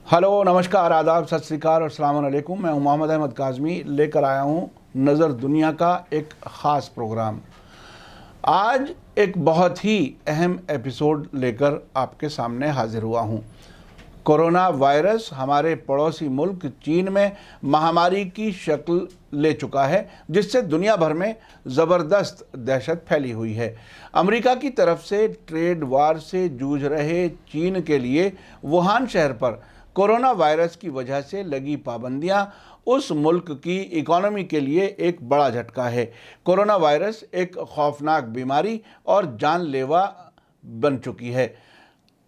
Hello, नमस्कार, आदाब, सत श्री अकाल और अस्सलाम वालेकुम। मैं हूं मोहम्मद अहमद काज़मी, लेकर आया हूं नज़र दुनिया का एक ख़ास प्रोग्राम। आज एक बहुत ही अहम एपिसोड लेकर आपके सामने हाजिर हुआ हूं। कोरोना वायरस हमारे पड़ोसी मुल्क चीन में महामारी की शक्ल ले चुका है, जिससे दुनिया भर में ज़बरदस्त दहशत फैली हुई है। अमेरिका की तरफ से ट्रेड वार से जूझ रहे चीन के लिए वुहान शहर पर कोरोना वायरस की वजह से लगी पाबंदियां उस मुल्क की इकॉनमी के लिए एक बड़ा झटका है। कोरोना वायरस एक खौफनाक बीमारी और जानलेवा बन चुकी है।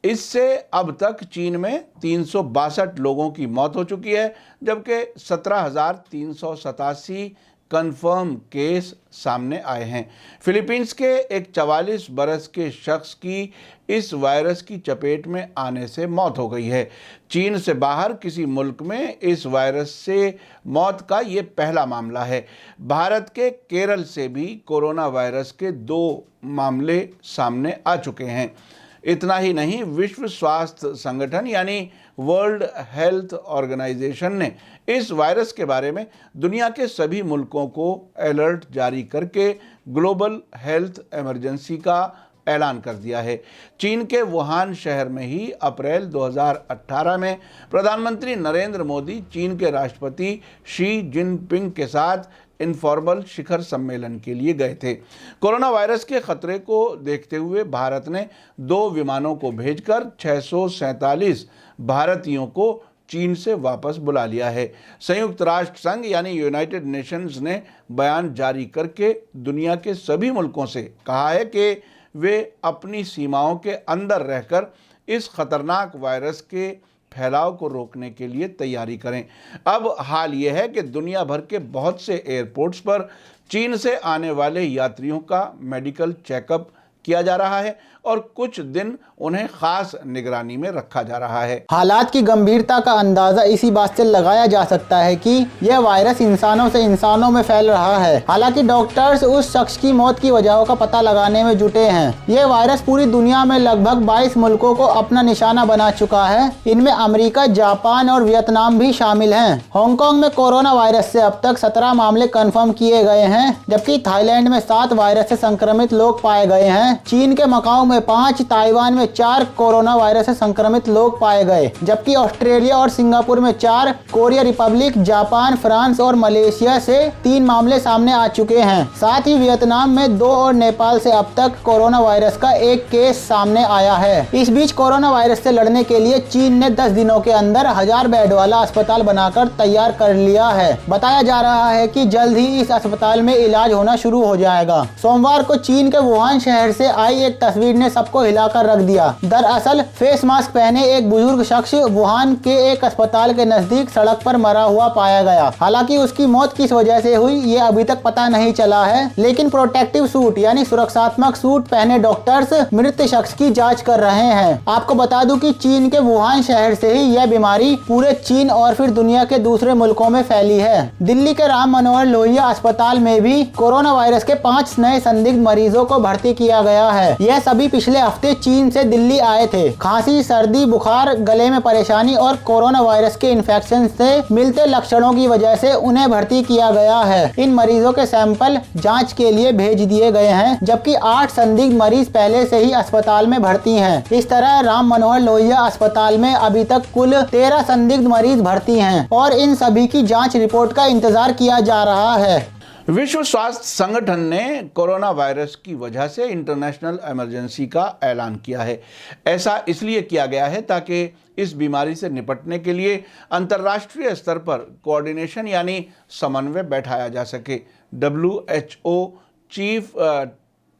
इससे अब तक चीन में 362 लोगों की मौत हो चुकी है, जबकि 17,387 कंफर्म केस सामने आए हैं। फिलीपींस के एक 44 बरस के शख्स की इस वायरस की चपेट में आने से मौत हो गई है। चीन से बाहर किसी मुल्क में इस वायरस से मौत का ये पहला मामला है। भारत के केरल से भी कोरोना वायरस के 2 मामले सामने आ चुके हैं। इतना ही नहीं, विश्व स्वास्थ्य संगठन यानी वर्ल्ड हेल्थ ऑर्गेनाइजेशन ने इस वायरस के बारे में दुनिया के सभी मुल्कों को अलर्ट जारी करके ग्लोबल हेल्थ इमरजेंसी का ऐलान कर दिया है। चीन के वुहान शहर में ही अप्रैल 2018 में प्रधानमंत्री नरेंद्र मोदी चीन के राष्ट्रपति शी जिनपिंग के साथ इनफॉर्मल शिखर सम्मेलन के लिए गए थे। कोरोना वायरस के खतरे को देखते हुए भारत ने 2 विमानों को भेजकर 647 भारतीयों को चीन से वापस बुला लिया है। संयुक्त राष्ट्र संघ यानी यूनाइटेड नेशंस ने बयान जारी करके दुनिया के सभी मुल्कों से कहा है कि वे अपनी सीमाओं के अंदर रहकर इस खतरनाक वायरस के फैलाव को रोकने के लिए तैयारी करें। अब हाल ये है कि दुनिया भर के बहुत से एयरपोर्ट्स पर चीन से आने वाले यात्रियों का मेडिकल चेकअप किया जा रहा है और कुछ दिन उन्हें खास निगरानी में रखा जा रहा है। हालात की गंभीरता का अंदाजा इसी बात से लगाया जा सकता है कि यह वायरस इंसानों से इंसानों में फैल रहा है। हालांकि डॉक्टर्स उस शख्स की मौत की वजहों का पता लगाने में जुटे हैं। यह वायरस पूरी दुनिया में लगभग 22 मुल्कों को अपना निशाना बना चुका है। इनमें अमेरिका, जापान और वियतनाम भी शामिल हैं। हांगकांग में कोरोना वायरस से अब तक 17 मामले कन्फर्म किए गए हैं, जबकि थाईलैंड में 7 वायरस से संक्रमित लोग पाए गए हैं। चीन के मकाओ में 5, ताइवान में 4 कोरोना वायरस से संक्रमित लोग पाए गए, जबकि ऑस्ट्रेलिया और सिंगापुर में 4, कोरिया रिपब्लिक, जापान, फ्रांस और मलेशिया से 3 मामले सामने आ चुके हैं। साथ ही वियतनाम में 2 और नेपाल से अब तक कोरोना वायरस का 1 केस सामने आया है। इस बीच कोरोना वायरस से लड़ने के लिए चीन ने 10 दिनों के अंदर 1000 बेड वाला अस्पताल बनाकर तैयार कर लिया है। बताया जा रहा है कि जल्द ही इस अस्पताल में इलाज होना शुरू हो जाएगा। सोमवार को चीन के वुहान शहर से आई एक तस्वीर ने सबको हिलाकर रख दिया। दरअसल फेस मास्क पहने एक बुजुर्ग शख्स वुहान के एक अस्पताल के नजदीक सड़क पर मरा हुआ पाया गया। हालांकि उसकी मौत किस वजह से हुई ये अभी तक पता नहीं चला है, लेकिन प्रोटेक्टिव सूट यानी सुरक्षात्मक सूट पहने डॉक्टर्स मृत शख्स की जांच कर रहे हैं। आपको बता दूं कि चीन के वुहान शहर से ही यह बीमारी पूरे चीन और फिर दुनिया के दूसरे मुल्कों में फैली है। दिल्ली के राम मनोहर लोहिया अस्पताल में भी कोरोना वायरस के 5 नए संदिग्ध मरीजों को भर्ती किया गया है। यह सभी पिछले हफ्ते चीन से दिल्ली आए थे। खांसी, सर्दी, बुखार, गले में परेशानी और कोरोना वायरस के इन्फेक्शन से मिलते लक्षणों की वजह से उन्हें भर्ती किया गया है। इन मरीजों के सैंपल जांच के लिए भेज दिए गए हैं, जबकि 8 संदिग्ध मरीज पहले से ही अस्पताल में भर्ती हैं। इस तरह राम मनोहर लोहिया अस्पताल में अभी तक कुल 13 संदिग्ध मरीज भर्ती हैं और इन सभी की जाँच रिपोर्ट का इंतजार किया जा रहा है। विश्व स्वास्थ्य संगठन ने कोरोना वायरस की वजह से इंटरनेशनल इमरजेंसी का ऐलान किया है। ऐसा इसलिए किया गया है ताकि इस बीमारी से निपटने के लिए अंतर्राष्ट्रीय स्तर पर कोऑर्डिनेशन यानी समन्वय बैठाया जा सके। WHO चीफ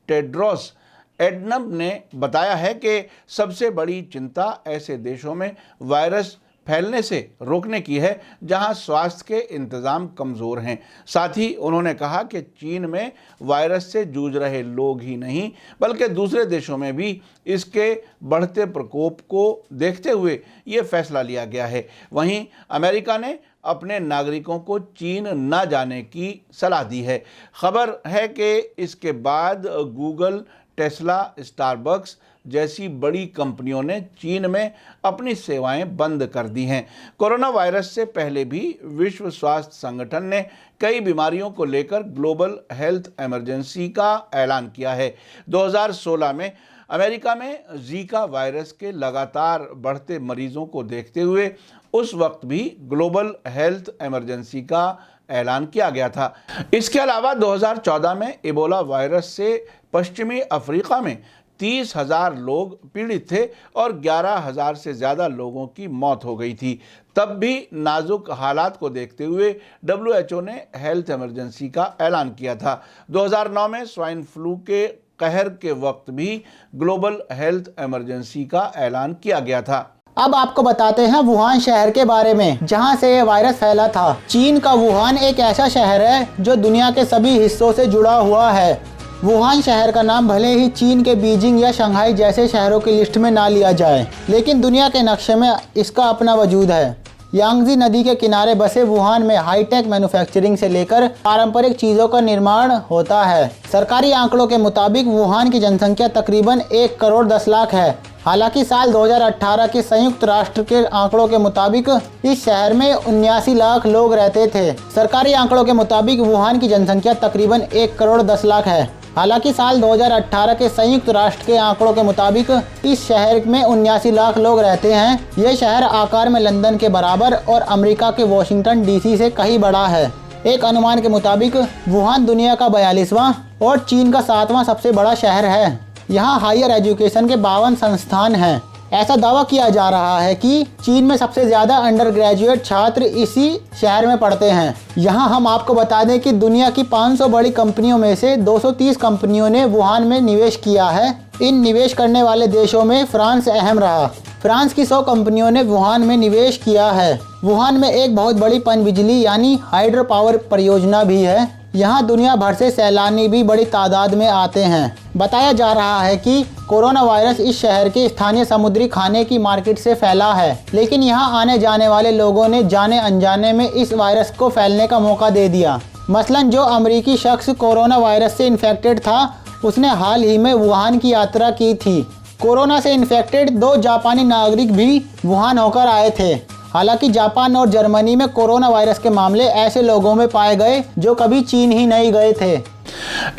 टेड्रोस एडनम ने बताया है कि सबसे बड़ी चिंता ऐसे देशों में वायरस फैलने से रोकने की है जहां स्वास्थ्य के इंतज़ाम कमज़ोर हैं। साथ ही उन्होंने कहा कि चीन में वायरस से जूझ रहे लोग ही नहीं बल्कि दूसरे देशों में भी इसके बढ़ते प्रकोप को देखते हुए ये फैसला लिया गया है। वहीं अमेरिका ने अपने नागरिकों को चीन न जाने की सलाह दी है। खबर है कि इसके बाद गूगल, टेस्ला, स्टारबक्स जैसी बड़ी कंपनियों ने चीन में अपनी सेवाएं बंद कर दी हैं। कोरोना वायरस से पहले भी विश्व स्वास्थ्य संगठन ने कई बीमारियों को लेकर ग्लोबल हेल्थ इमरजेंसी का ऐलान किया है। 2016 में अमेरिका में जीका वायरस के लगातार बढ़ते मरीजों को देखते हुए उस वक्त भी ग्लोबल हेल्थ इमरजेंसी का ऐलान किया गया था। इसके अलावा 2014 में इबोला वायरस से पश्चिमी अफ्रीका में 30,000 लोग पीड़ित थे और 11,000 से ज़्यादा लोगों की मौत हो गई थी। तब भी नाजुक हालात को देखते हुए WHO ने हेल्थ इमरजेंसी का ऐलान किया था। 2009 में स्वाइन फ्लू के कहर के वक्त भी ग्लोबल हेल्थ इमरजेंसी का ऐलान किया गया था। अब आपको बताते हैं वुहान शहर के बारे में, जहां से ये वायरस फैला था। चीन का वुहान एक ऐसा शहर है जो दुनिया के सभी हिस्सों से जुड़ा हुआ है। वुहान शहर का नाम भले ही चीन के बीजिंग या शंघाई जैसे शहरों की लिस्ट में ना लिया जाए, लेकिन दुनिया के नक्शे में इसका अपना वजूद है। यांगजी नदी के किनारे बसे वुहान में हाईटेक मैन्युफैक्चरिंग से लेकर पारंपरिक चीज़ों का निर्माण होता है। सरकारी आंकड़ों के मुताबिक वुहान की जनसंख्या तकरीबन 1 करोड़ 10 लाख है। हालांकि साल 2018 के संयुक्त राष्ट्र के आंकड़ों के मुताबिक इस शहर में 79 लाख लोग रहते थे। सरकारी आंकड़ों के मुताबिक वुहान की जनसंख्या तकरीबन 1 करोड़ 10 लाख है। हालांकि साल 2018 के संयुक्त राष्ट्र के आंकड़ों के मुताबिक इस शहर में 79 लाख लोग रहते हैं। यह शहर आकार में लंदन के बराबर और अमेरिका के वॉशिंगटन DC से कहीं बड़ा है। एक अनुमान के मुताबिक वुहान दुनिया का 42वां और चीन का 7वां सबसे बड़ा शहर है। यहाँ हायर एजुकेशन के 52 संस्थान हैं। ऐसा दावा किया जा रहा है कि चीन में सबसे ज़्यादा अंडर ग्रेजुएट छात्र इसी शहर में पढ़ते हैं। यहाँ हम आपको बता दें कि दुनिया की 500 बड़ी कंपनियों में से 230 कंपनियों ने वुहान में निवेश किया है। इन निवेश करने वाले देशों में फ्रांस अहम रहा। फ्रांस की 100 कंपनियों ने वुहान में निवेश किया है। वुहान में एक बहुत बड़ी पनबिजली यानी हाइड्रो पावर परियोजना भी है। यहाँ दुनिया भर से सैलानी भी बड़ी तादाद में आते हैं। बताया जा रहा है कि कोरोना वायरस इस शहर के स्थानीय समुद्री खाने की मार्केट से फैला है, लेकिन यहाँ आने जाने वाले लोगों ने जाने अनजाने में इस वायरस को फैलने का मौका दे दिया। मसलन जो अमेरिकी शख्स कोरोना वायरस से इन्फेक्टेड था, उसने हाल ही में वुहान की यात्रा की थी। कोरोना से इन्फेक्टेड 2 जापानी नागरिक भी वुहान होकर आए थे। हालांकि जापान और जर्मनी में कोरोना वायरस के मामले ऐसे लोगों में पाए गए जो कभी चीन ही नहीं गए थे।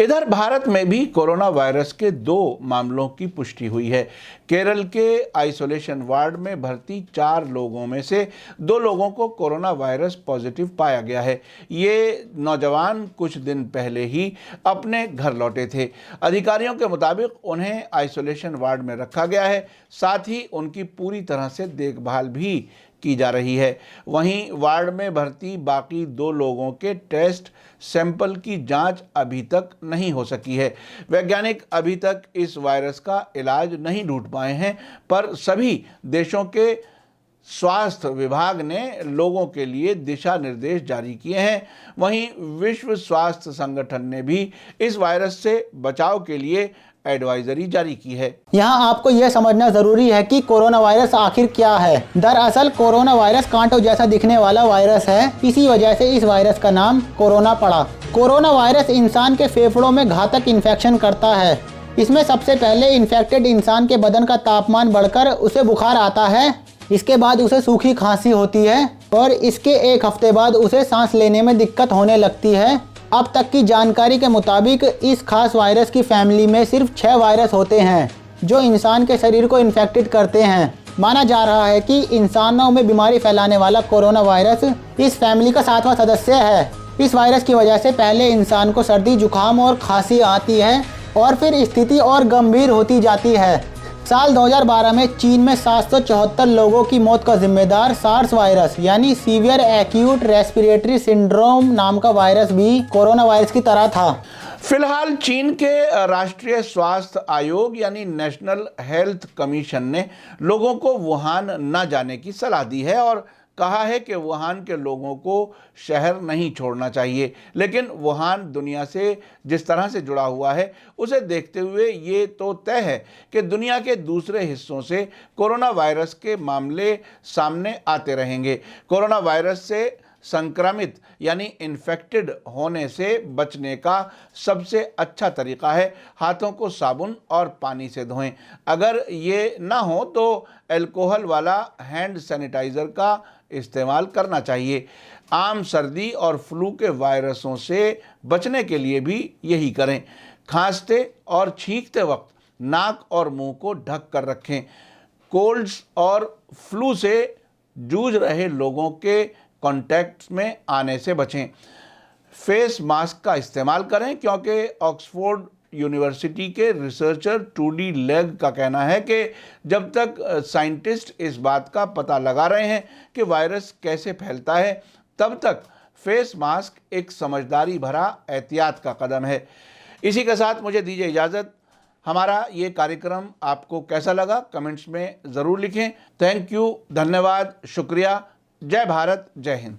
इधर भारत में भी कोरोना वायरस के 2 मामलों की पुष्टि हुई है। केरल के आइसोलेशन वार्ड में भर्ती 4 लोगों में से 2 लोगों को कोरोना वायरस पॉजिटिव पाया गया है। ये नौजवान कुछ दिन पहले ही अपने घर लौटे थे। अधिकारियों के मुताबिक उन्हें आइसोलेशन वार्ड में रखा गया है, साथ ही उनकी पूरी तरह से देखभाल भी की जा रही है। वहीं वार्ड में भर्ती बाकी 2 लोगों के टेस्ट सैंपल की जांच अभी तक नहीं हो सकी है। वैज्ञानिक अभी तक इस वायरस का इलाज नहीं ढूंढ पाए हैं, पर सभी देशों के स्वास्थ्य विभाग ने लोगों के लिए दिशा निर्देश जारी किए हैं। वहीं विश्व स्वास्थ्य संगठन ने भी इस वायरस से बचाव के लिए एडवाइजरी जारी की है। यहाँ आपको यह समझना जरूरी है कि कोरोना वायरस आखिर क्या है। दरअसल कोरोना वायरस कांटों जैसा दिखने वाला वायरस है। इसी वजह से इस वायरस का नाम कोरोना पड़ा। कोरोना वायरस इंसान के फेफड़ों में घातक इन्फेक्शन करता है। इसमें सबसे पहले इन्फेक्टेड इंसान के बदन का तापमान बढ़कर उसे बुखार आता है। इसके बाद उसे सूखी खांसी होती है और इसके 1 हफ्ते बाद उसे सांस लेने में दिक्कत होने लगती है। अब तक की जानकारी के मुताबिक इस खास वायरस की फैमिली में सिर्फ 6 वायरस होते हैं जो इंसान के शरीर को इन्फेक्टेड करते हैं। माना जा रहा है कि इंसानों में बीमारी फैलाने वाला कोरोना वायरस इस फैमिली का 7वां सदस्य है। इस वायरस की वजह से पहले इंसान को सर्दी, जुकाम और खांसी आती है और फिर स्थिति और गंभीर होती जाती है। साल 2012 में चीन में 774 लोगों की मौत का जिम्मेदार सार्स वायरस यानी सीवियर एक्यूट रेस्पिरेटरी सिंड्रोम नाम का वायरस भी कोरोना वायरस की तरह था। फिलहाल चीन के राष्ट्रीय स्वास्थ्य आयोग यानी नेशनल हेल्थ कमीशन ने लोगों को वुहान न जाने की सलाह दी है और कहा है कि वुहान के लोगों को शहर नहीं छोड़ना चाहिए। लेकिन वुहान दुनिया से जिस तरह से जुड़ा हुआ है उसे देखते हुए ये तो तय है कि दुनिया के दूसरे हिस्सों से कोरोना वायरस के मामले सामने आते रहेंगे। कोरोना वायरस से संक्रमित यानी इन्फेक्टेड होने से बचने का सबसे अच्छा तरीका है हाथों को साबुन और पानी से धोएं। अगर ये ना हो तो अल्कोहल वाला हैंड सैनिटाइज़र का इस्तेमाल करना चाहिए। आम सर्दी और फ्लू के वायरसों से बचने के लिए भी यही करें। खांसते और छींकते वक्त नाक और मुंह को ढक कर रखें। कोल्ड्स और फ्लू से जूझ रहे लोगों के कॉन्टैक्ट में आने से बचें। फेस मास्क का इस्तेमाल करें क्योंकि ऑक्सफोर्ड यूनिवर्सिटी के रिसर्चर टूडी लेग का कहना है कि जब तक साइंटिस्ट इस बात का पता लगा रहे हैं कि वायरस कैसे फैलता है, तब तक फेस मास्क एक समझदारी भरा एहतियात का कदम है। इसी के साथ मुझे दीजिए इजाज़त। हमारा ये कार्यक्रम आपको कैसा लगा कमेंट्स में ज़रूर लिखें। थैंक यू, धन्यवाद, शुक्रिया। जय भारत, जय हिंद।